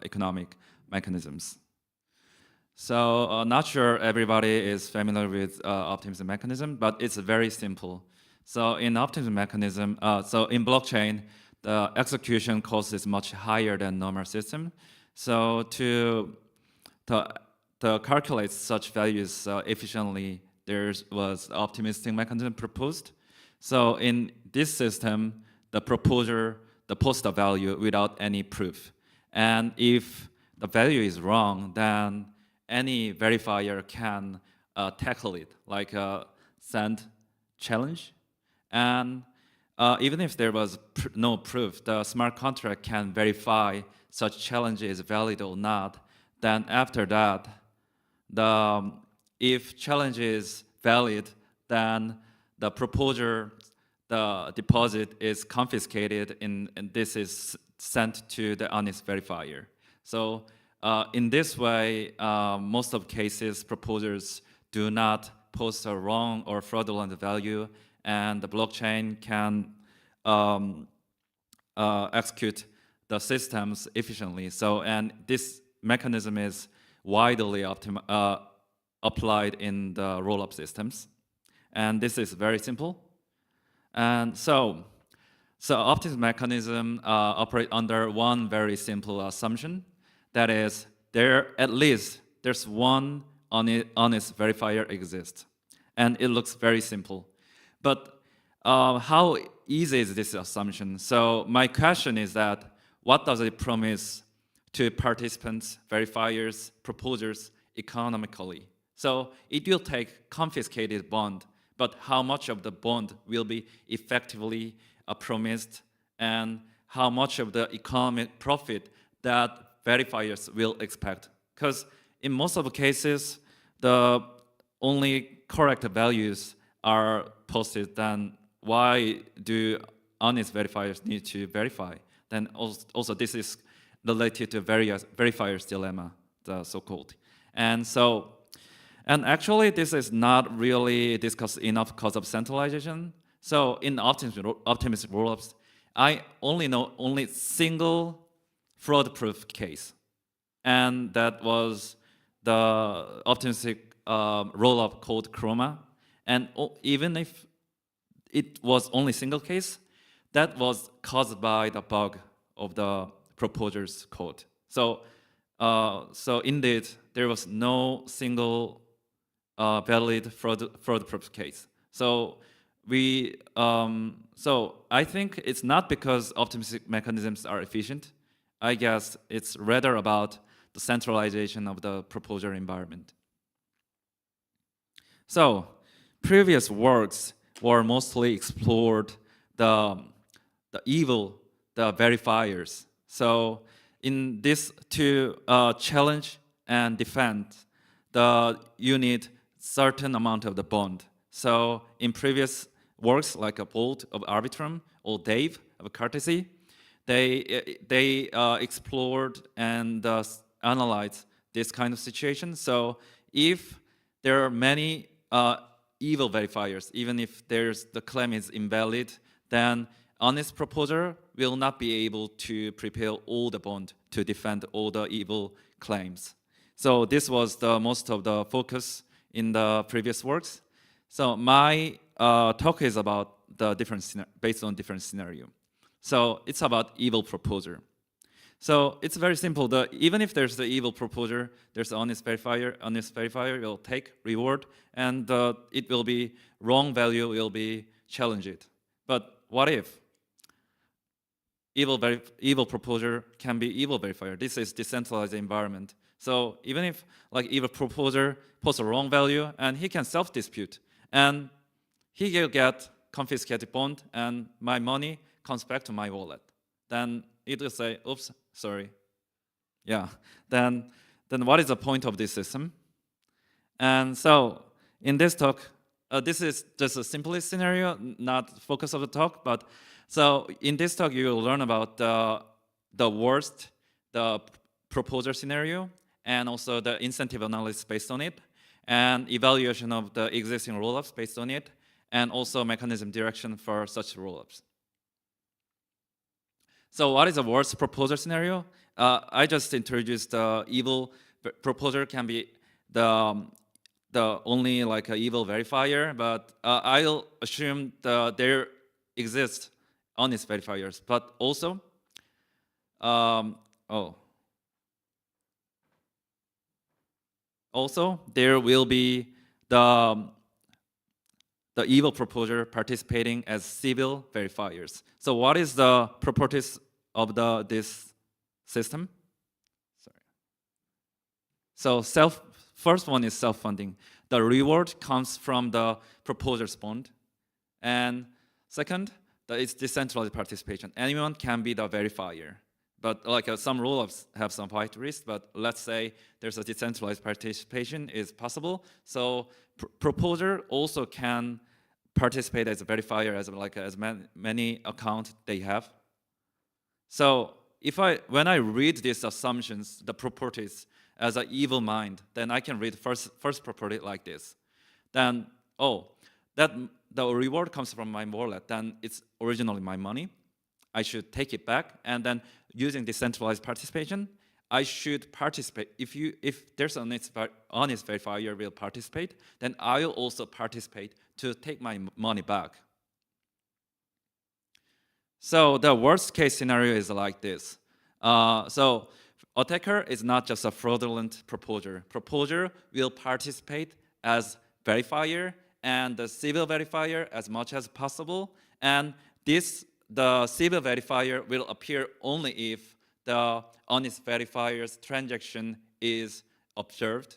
economic mechanisms. So not sure everybody is familiar with optimism mechanism, but it's very simple. So in optimism mechanism, so in blockchain, the execution cost is much higher than normal system. So to calculate such values efficiently, there was optimistic mechanism proposed. So in this system, the proposer posts the value without any proof. And if the value is wrong, then any verifier can tackle it, like send challenge. And even if there was no proof, the smart contract can verify such challenge is valid or not. Then after that, if challenge is valid, then the proposer, the deposit is confiscated and this is sent to the honest verifier. So in this way, most of cases, proposers do not post a wrong or fraudulent value, and the blockchain can execute the systems efficiently. So, and this mechanism is widely applied in the roll-up systems. And this is very simple. And so optimism mechanism operate under one very simple assumption. That is, at least there's one honest verifier exists. And it looks very simple. But how easy is this assumption? So my question is that, what does it promise to participants, verifiers, proposers economically? So it will take confiscated bond, but how much of the bond will be effectively promised, and how much of the economic profit that verifiers will expect? Because in most of the cases, the only correct values are posted, then why do honest verifiers need to verify? Then also this is related to verifier's dilemma, the so-called. And actually this is not really discussed enough because of centralization. So in optimistic rollups, I only know single fraud-proof case. And that was the optimistic rollup called Chroma. And even if it was only single case, that was caused by the bug of the proposer's code. So indeed, there was no single valid fraud-proof case. So I think it's not because optimistic mechanisms are efficient. I guess it's rather about the centralization of the proposer environment. So previous works were mostly explored the verifiers. So in this to challenge and defend, you need certain amount of the bond. So in previous works like Bolt of Arbitrum or Dave of Courtesy, they explored and analyzed this kind of situation. So if there are many evil verifiers, even if the claim is invalid, then honest proposer will not be able to prepare all the bond to defend all the evil claims. So this was the most of the focus in the previous works. So my talk is about the based on different scenario. So it's about evil proposer. So it's very simple. Even if there's the evil proposer, there's the honest verifier. Honest verifier will take reward, and it will be wrong value will be challenged. But what if evil proposer can be evil verifier? This is decentralized environment. So even if like evil proposer posts a wrong value, and he can self-dispute, and he will get confiscated bond, and my money comes back to my wallet. Then it will say, oops, sorry. Yeah, then what is the point of this system? And so in this talk, this is just a simplest scenario, not the focus of the talk, but so in this talk you will learn about the worst, the proposer scenario, and also the incentive analysis based on it, and evaluation of the existing rollups based on it, and also mechanism direction for such rollups. So what is the worst proposer scenario? I just introduced the evil proposer can be the only like a evil verifier, but I'll assume there exist honest verifiers, but also oh, also there will be the evil proposer participating as civil verifiers. So what is the properties of this system? Sorry. So first one is self-funding. The reward comes from the proposer's bond. And second, it's decentralized participation. Anyone can be the verifier. But like some rules have some height risk, but let's say there's a decentralized participation is possible. So proposer also can participate as a verifier as many accounts they have. So when I read these assumptions, the properties as an evil mind, then I can read first property like this. Then that the reward comes from my wallet, then it's originally my money. I should take it back, and then using decentralized participation, I should participate. If there's an honest verifier will participate, then I will also participate to take my money back. So the worst case scenario is like this. So attacker is not just a fraudulent proposer. Proposer will participate as verifier and the civil verifier as much as possible, and the civil verifier will appear only if the honest verifier's transaction is observed.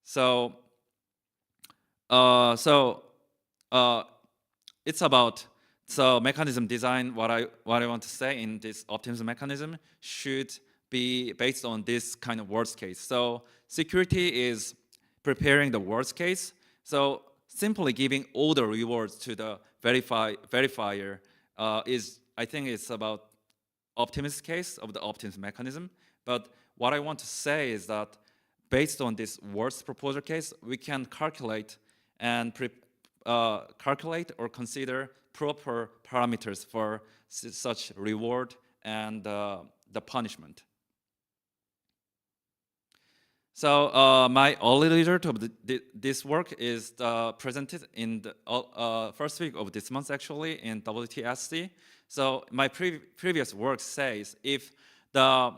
So, it's about mechanism design. What I want to say in this optimism mechanism should be based on this kind of worst case. So security is preparing the worst case. So simply giving all the rewards to the verifier I think it's about optimist case of the optimism mechanism. But what I want to say is that based on this worst proposer case, we can calculate or consider proper parameters for such reward and the punishment. So my early result of this work is presented in the first week of this month, actually, in WTSC. So my previous work says if the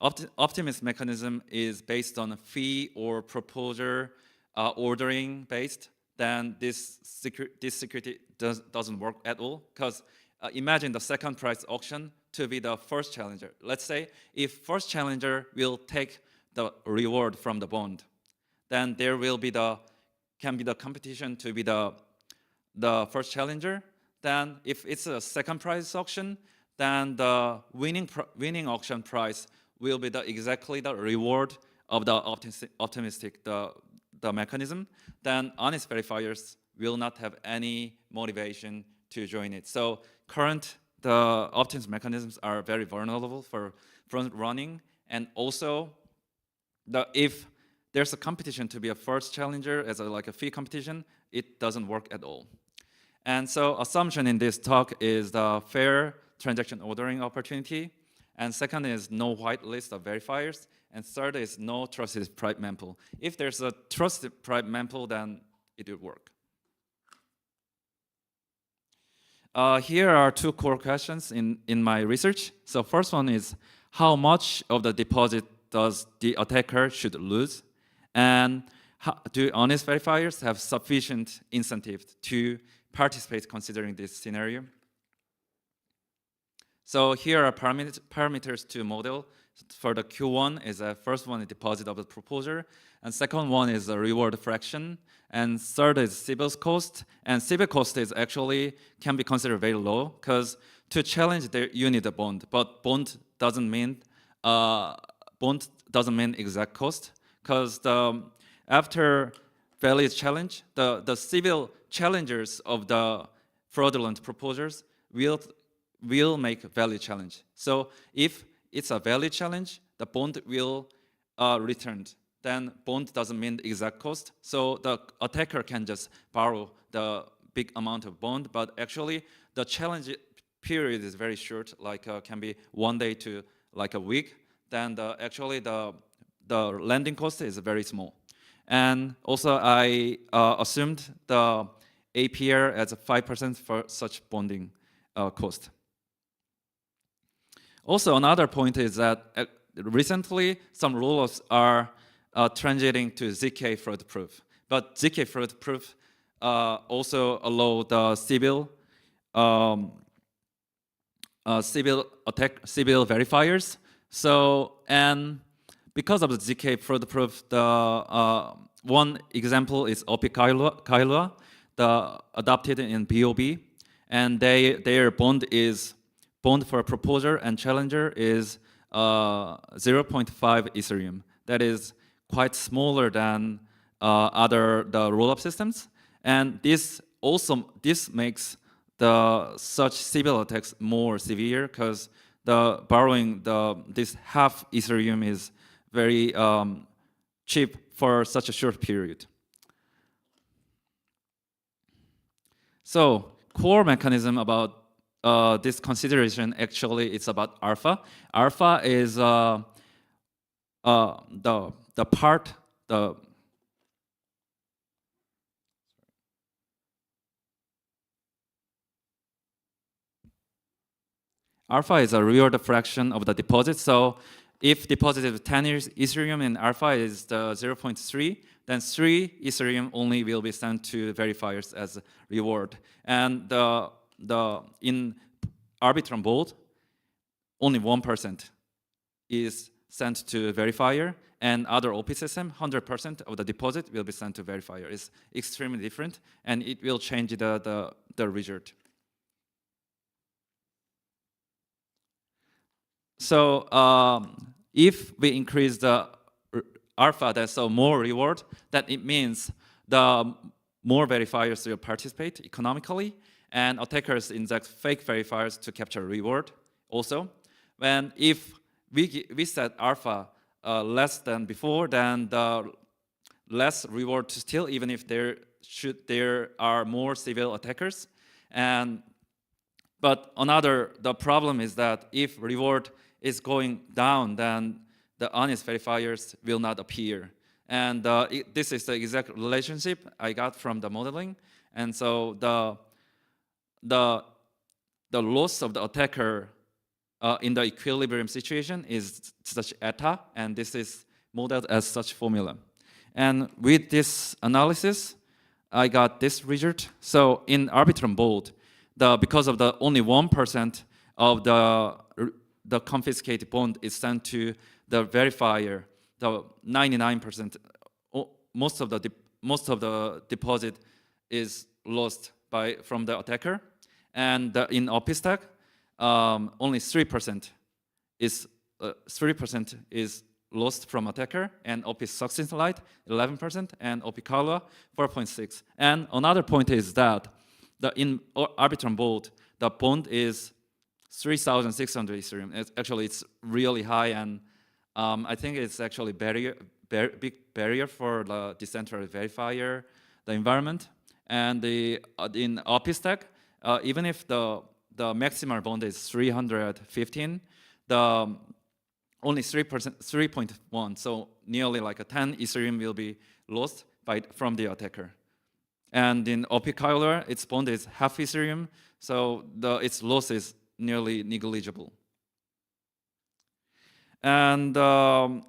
optimist mechanism is based on a fee or proposer ordering based, then this security doesn't work at all. Because imagine the second price auction to be the first challenger. Let's say if first challenger will take the reward from the bond, then there will be can be the competition to be the first challenger. Then if it's a second price auction, then the winning auction price will be exactly the reward of the optimistic the mechanism. Then honest verifiers will not have any motivation to join it. So the optimism mechanisms are very vulnerable for front running, and also if there's a competition to be a first challenger as like a fee competition, it doesn't work at all. And so assumption in this talk is the fair transaction ordering opportunity, and second is no whitelist of verifiers, and third is no trusted private mempool. If there's a trusted private mempool, then it will work. Here are two core questions in my research. So first one is how much of the deposit does the attacker should lose, and do honest verifiers have sufficient incentive to participate considering this scenario? So here are parameters to model. For the Q1 is the first one is deposit of the proposer, and second one is the reward fraction, and third is civil cost. And civil cost is actually can be considered very low because to challenge you need a bond, but bond doesn't mean exact cost, because after valid challenge, the civil challengers of the fraudulent proposers will make valid challenge. So if it's a valid challenge, the bond will returned. Then bond doesn't mean exact cost. So the attacker can just borrow the big amount of bond, but actually the challenge period is very short, like can be 1 day to like a week, then actually the lending cost is very small. And also I assumed the APR as a 5% for such bonding cost. Also, another point is that recently some rules are transiting to ZK fraud proof. But ZK fraud proof also allow the civil civil verifiers. So, and because of the ZK fraud proof, the one example is OP Kailua, the adopted in BOB, and their bond for proposer and challenger is 0.5 Ethereum. That is quite smaller than the rollup systems, and this makes such civil attacks more severe because the borrowing this half Ethereum is very cheap for such a short period. So core mechanism about this consideration, actually it's about alpha. Alpha is the part, alpha is a reward fraction of the deposit. So if deposit is 10 Ethereum and alpha is the 0.3, then 3 Ethereum only will be sent to verifiers as a reward. And in Arbitrum Bold, only 1% is sent to verifier, and other OP system, 100% of the deposit will be sent to verifier. It's extremely different, and it will change the result. So if we increase the alpha, that's so more reward, that it means the more verifiers will participate economically, and attackers inject fake verifiers to capture reward also. And if we set alpha less than before, then the less reward to steal, even if there are more civil attackers. But the problem is that if reward is going down, then the honest verifiers will not appear. And this is the exact relationship I got from the modeling. And so the loss of the attacker in the equilibrium situation is such eta, and this is modeled as such formula. And with this analysis, I got this result. So in Arbitrum Bold, because of the only 1% of the confiscated bond is sent to the verifier, the 99%, most of the deposit is lost from the attacker. And in OP stack, only 3% is lost from attacker, and OP success light 11%, and OP Kailua 4.6. And another point is that in Arbitrum Bold, the bond is 3,600 Ethereum. Actually, it's really high, and I think it's actually big barrier for the decentralized verifier, the environment. And in OP stack, even if the maximal bond is 315, the only 3.1, so nearly like a 10 Ethereum will be lost from the attacker. And in OP Kailua, its bond is half Ethereum, so its loss is nearly negligible. And the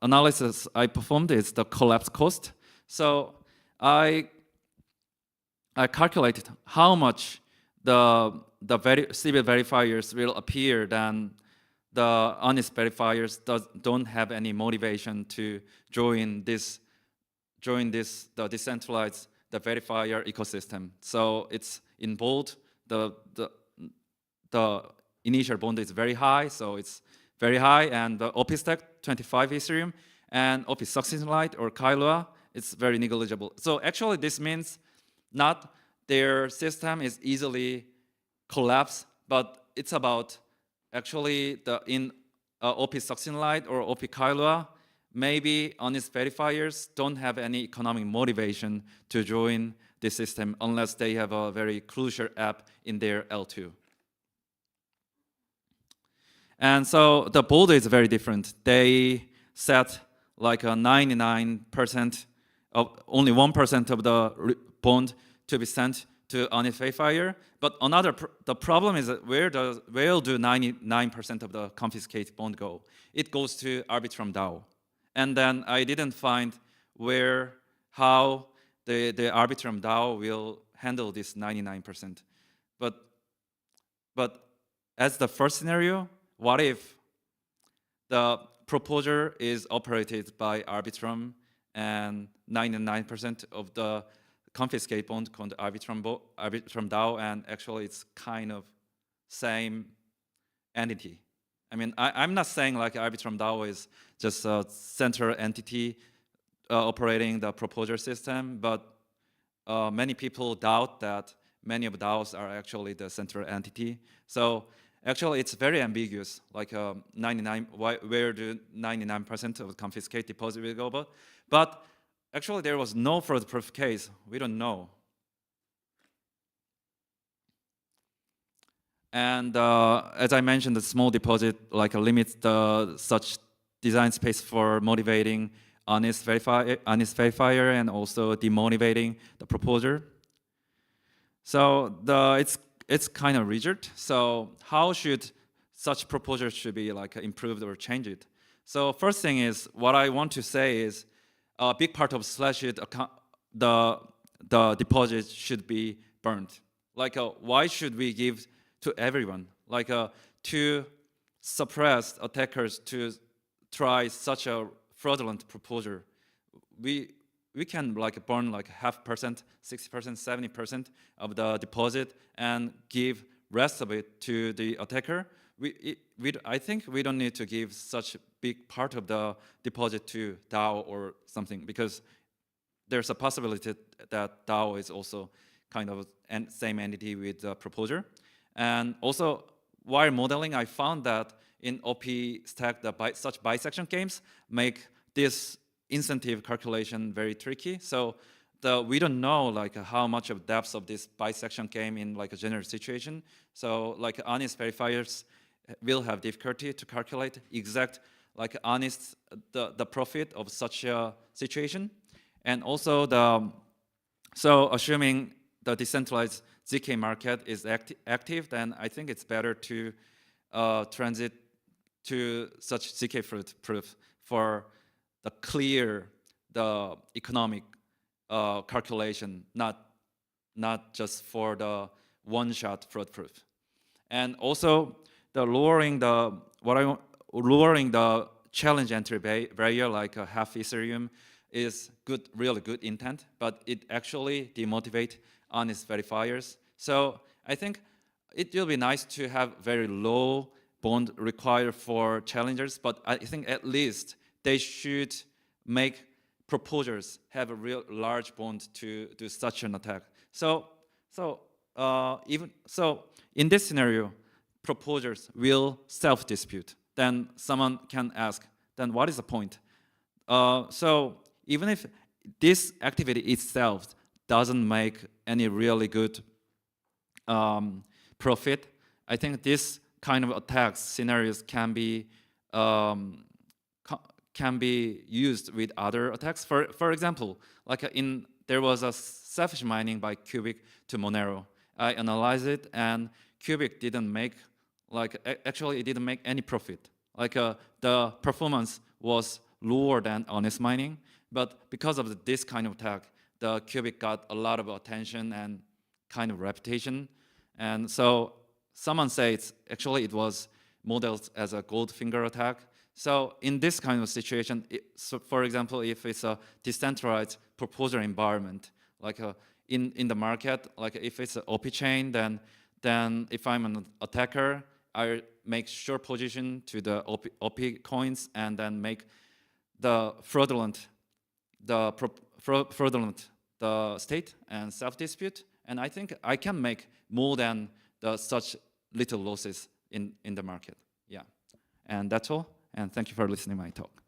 analysis I performed is the collapse cost. So I calculated how much the civil verifiers will appear than the honest verifiers don't have any motivation to join the decentralized verifier ecosystem. So it's in bold, the initial bond is very high, so it's very high, and the OP stack 25 Ethereum, and OP success light or Kailua, it's very negligible. So actually this means not their system is easily collapsed, but it's about actually in OP success light or OP Kailua, maybe honest verifiers don't have any economic motivation to join this system unless they have a very crucial app in their L2. And so the board is very different. They set like a 99% of only 1% of the bond to be sent to honest verifier. But the problem is that where do 99% of the confiscated bond go? It goes to Arbitrum DAO. And then I didn't find how the Arbitrum DAO will handle this 99%. But as the first scenario, what if the proposer is operated by Arbitrum and 99% of the confiscate bond called Arbitrum DAO, and actually it's kind of same entity. I mean, I'm not saying like Arbitrum DAO is just a central entity operating the proposer system, but many people doubt that many of DAOs are actually the central entity. So actually, it's very ambiguous. Like 99, where do 99% of confiscate deposit will go? But actually, there was no further proof case. We don't know. And as I mentioned, the small deposit like limits the such design space for motivating honest verifier and also demotivating the proposer. So it's kind of rigid. So how should such proposal should be like improved or changed? So first thing is, what I want to say is a big part of Slashit account, the deposit should be burned. Like why should we give to everyone? Like to suppress attackers to try such a fraudulent proposal. We can like burn like 0.5%, 60%, 70% of the deposit and give rest of it to the attacker. I think we don't need to give such a big part of the deposit to DAO or something, because there's a possibility that DAO is also kind of same entity with the proposer. And also, while modeling, I found that in OP stack, such bisection games make this incentive calculation very tricky. So we don't know like how much of depth of this bisection game in like a general situation. So like honest verifiers will have difficulty to calculate exact like honest the profit of such a situation. And also so assuming the decentralized ZK market is active, then I think it's better to transit to such ZK proof for the clear, the economic calculation, not just for the one-shot fraud proof. And also the lowering the challenge entry barrier like a half Ethereum is good, really good intent, but it actually demotivate honest verifiers. So I think it will be nice to have very low bond required for challengers, but I think at least they should make proposers have a real large bond to do such an attack. So in this scenario, proposers will self-dispute. Then someone can ask, then what is the point? So even if this activity itself doesn't make any really good profit, I think this kind of attacks scenarios can be used with other attacks. For example, like there was a selfish mining by Cubic to Monero. I analyzed it, and Cubic didn't make actually it didn't make any profit. Like the performance was lower than honest mining, but because of this kind of attack, the Cubic got a lot of attention and kind of reputation. And so someone says actually it was modeled as a Goldfinger attack. So in this kind of situation, so for example, if it's a decentralized proposer environment, like in the market, like if it's an OP chain, then if I'm an attacker, I make short position to the OP coins and then make the fraudulent the state and self-dispute. And I think I can make more than such little losses in the market. Yeah, and that's all. And thank you for listening to my talk.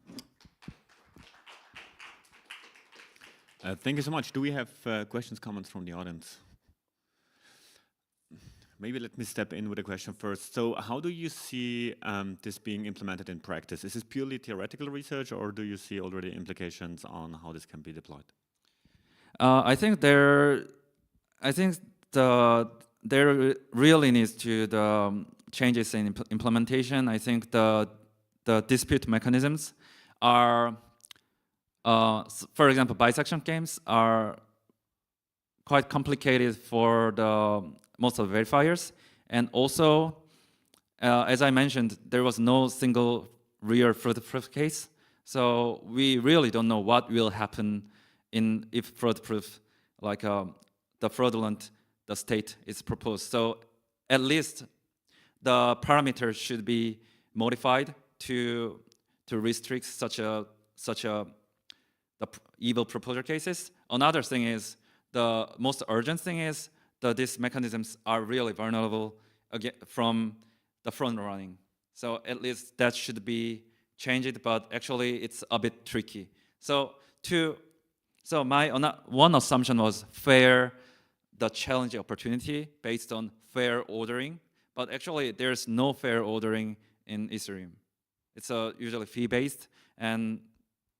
Thank you so much. Do we have questions, comments from the audience? Maybe let me step in with a question first. So how do you see this being implemented in practice? Is this purely theoretical research, or do you see already implications on how this can be deployed? I think there really needs to the changes in implementation. I think the dispute mechanisms are, for example, bisection games are quite complicated for the most of the verifiers, and also, as I mentioned, there was no single real fraud proof case, so we really don't know what will happen if fraud proof, like the fraudulent, the state is proposed. So at least the parameters should be modified to restrict such a the evil proposal cases. Another thing is, the most urgent thing is that these mechanisms are really vulnerable again from the front running. So at least that should be changed, but actually it's a bit tricky. So my one assumption was the challenge opportunity based on fair ordering, but actually there's no fair ordering in Ethereum. It's usually fee-based, and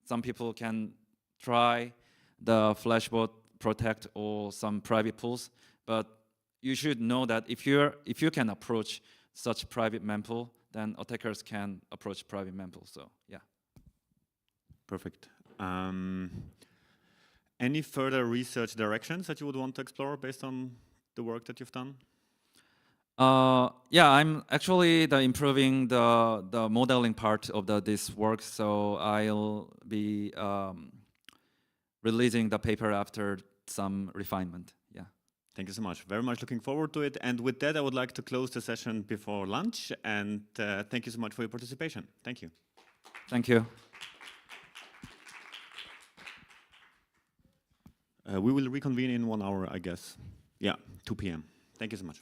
some people can try the Flashbot Protect or some private pools, but you should know that if you can approach such private mempool, then attackers can approach private mempool. So yeah. Perfect. Any further research directions that you would want to explore based on the work that you've done? Yeah, I'm actually improving the modeling part of this work, so I'll be releasing the paper after some refinement. Yeah. Thank you so much. Very much looking forward to it. And with that, I would like to close the session before lunch. And thank you so much for your participation. Thank you. Thank you. We will reconvene in 1 hour, I guess. Yeah, 2 p.m. Thank you so much.